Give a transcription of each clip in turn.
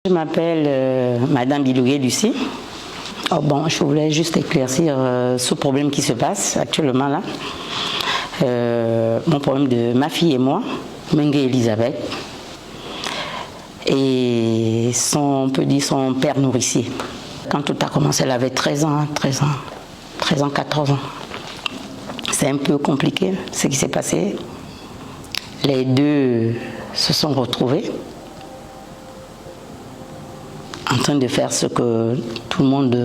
Je m'appelle Madame Bilougué Lucie. Oh bon, je voulais juste éclaircir ce problème qui se passe actuellement là. Mon problème de ma fille et moi, Mengue Elisabeth, et on peut dire son père nourricier. Quand tout a commencé, elle avait 13 ans, 14 ans. C'est un peu compliqué ce qui s'est passé. Les deux se sont retrouvés en train de faire ce que tout le monde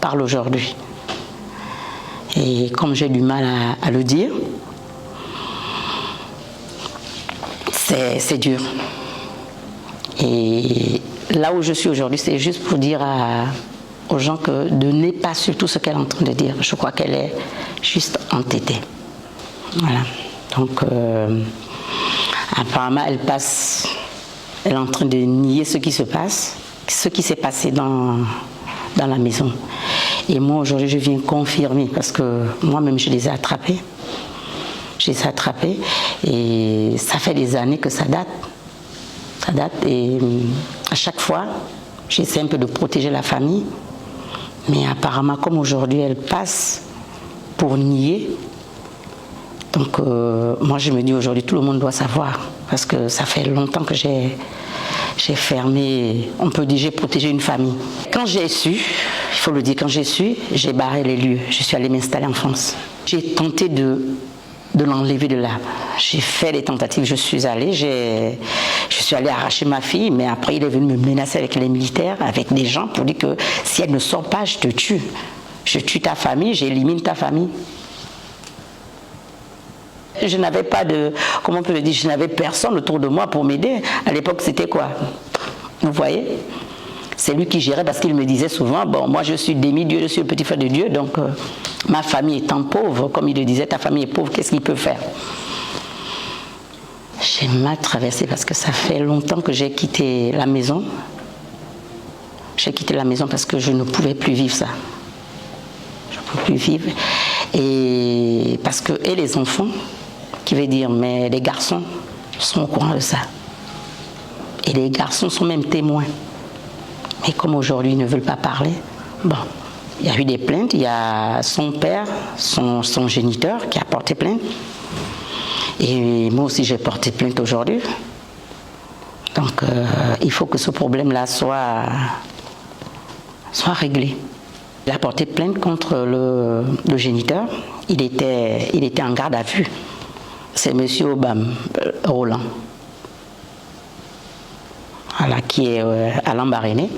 parle aujourd'hui. Et comme j'ai du mal à le dire, c'est dur. Et là où je suis aujourd'hui, c'est juste pour dire aux gens que de n'est pas surtout ce qu'elle est en train de dire. Je crois qu'elle est juste entêtée. Voilà. Donc, apparemment, elle est en train de nier ce qui se passe, ce qui s'est passé dans la maison. Et moi, aujourd'hui, je viens confirmer, parce que moi-même, je les ai attrapés. Je les ai attrapés, et ça fait des années que ça date. Ça date, et à chaque fois, j'essaie un peu de protéger la famille. Mais apparemment, comme aujourd'hui, elle passe pour nier. Donc, moi, je me dis aujourd'hui, tout le monde doit savoir, parce que ça fait longtemps que j'ai fermé, on peut dire, j'ai protégé une famille. Quand j'ai su, il faut le dire, quand j'ai su, j'ai barré les lieux. Je suis allée m'installer en France. J'ai tenté de l'enlever de là. J'ai fait des tentatives, je suis allée arracher ma fille, mais après il est venu me menacer avec les militaires, avec des gens, pour dire que si elle ne sort pas, je te tue. Je tue ta famille, j'élimine ta famille. Je n'avais pas comment on peut le dire, je n'avais personne autour de moi pour m'aider. À l'époque, c'était quoi? Vous voyez? C'est lui qui gérait, parce qu'il me disait souvent, bon, moi je suis demi-dieu, je suis le petit frère de Dieu, donc ma famille étant pauvre, comme il le disait, ta famille est pauvre, qu'est-ce qu'il peut faire? J'ai mal traversé, parce que ça fait longtemps que j'ai quitté la maison. J'ai quitté la maison parce que je ne pouvais plus vivre ça. Je ne pouvais plus vivre. Et parce que, et les enfants, qui veut dire, mais les garçons sont au courant de ça. Et les garçons sont même témoins. Mais comme aujourd'hui, ils ne veulent pas parler, bon, il y a eu des plaintes, il y a son père, son géniteur qui a porté plainte. Et moi aussi, j'ai porté plainte aujourd'hui. Donc, il faut que ce problème-là soit réglé. Il a porté plainte contre le géniteur. Il était en garde à vue. C'est M. Obam Roland, voilà, qui est à Lambaréné.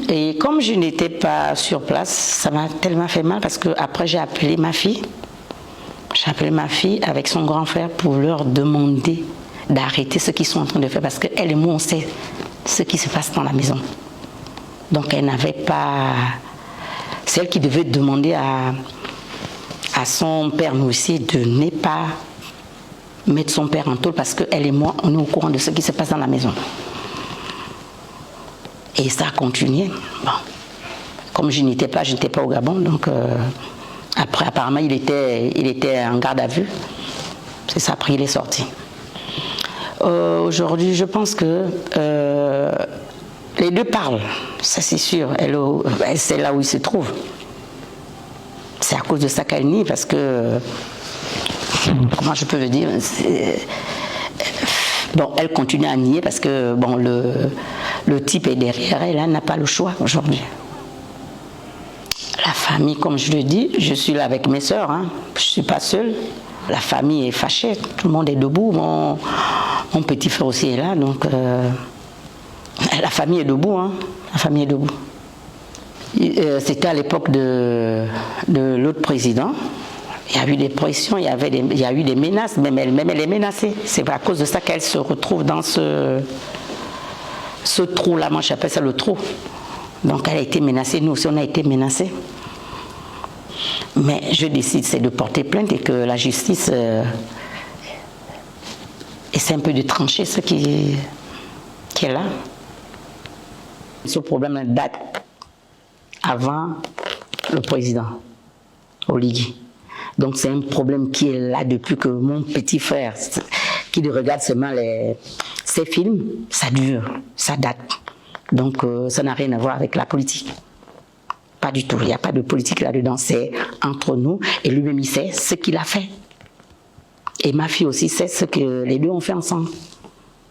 Et comme je n'étais pas sur place, ça m'a tellement fait mal, parce qu'après j'ai appelé ma fille. J'ai appelé ma fille avec son grand frère pour leur demander d'arrêter ce qu'ils sont en train de faire, parce qu'elle et moi, on sait ce qui se passe dans la maison. Donc elle n'avait pas... C'est elle qui devait demander à son père, nous aussi, de ne pas mettre son père en taule, parce qu'elle et moi, on est au courant de ce qui se passe dans la maison. Et ça a continué. Bon. Comme je n'étais pas au Gabon, donc après, apparemment, il était en garde à vue. C'est ça, après, il est sorti. Aujourd'hui, je pense que les deux parlent, ça c'est sûr. Elle c'est là où il se trouve. C'est à cause de ça qu'elle nie, parce que, comment je peux le dire, bon, elle continue à nier, parce que bon, le type est derrière elle, elle n'a pas le choix aujourd'hui. La famille, comme je le dis, je suis là avec mes sœurs, hein, je ne suis pas seule. La famille est fâchée, tout le monde est debout, mon petit frère aussi est là, donc la famille est debout, hein, la famille est debout. C'était à l'époque de l'autre président. Il y a eu des pressions, il y a eu des menaces, même elle est menacée. C'est à cause de ça qu'elle se retrouve dans ce trou-là. Moi, j'appelle ça le trou. Donc, elle a été menacée. Nous aussi, on a été menacés. Mais je décide, c'est de porter plainte, et que la justice essaie un peu de trancher ce qui est là. Ce problème date avant le président Oligui. Donc c'est un problème qui est là depuis que mon petit frère, qui regarde seulement ces films, ça dure, ça date. Donc ça n'a rien à voir avec la politique. Pas du tout, il n'y a pas de politique là-dedans, c'est entre nous et lui-même il sait ce qu'il a fait. Et ma fille aussi sait ce que les deux ont fait ensemble.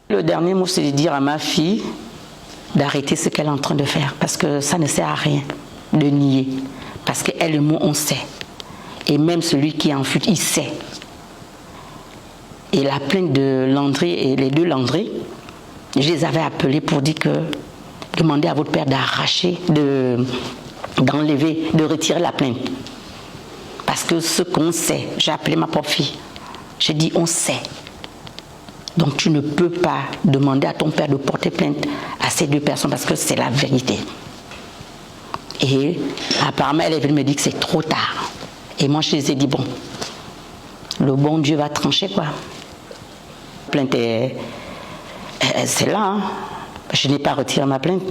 Le dernier mot, c'est de dire à ma fille d'arrêter ce qu'elle est en train de faire parce que ça ne sert à rien de nier. Parce qu'elle et moi, on sait. Et même celui qui est en fuite, il sait. Et la plainte de Landry et les deux Landry, je les avais appelés pour dire que demandez à votre père d'arracher, d'enlever, de retirer la plainte. Parce que ce qu'on sait, j'ai appelé ma propre fille. J'ai dit on sait. Donc tu ne peux pas demander à ton père de porter plainte à ces deux personnes parce que c'est la vérité. Et apparemment elle est venue me dire que c'est trop tard. Et moi je les ai dit bon, le bon Dieu va trancher quoi. La plainte c'est là, hein. Je n'ai pas retiré ma plainte.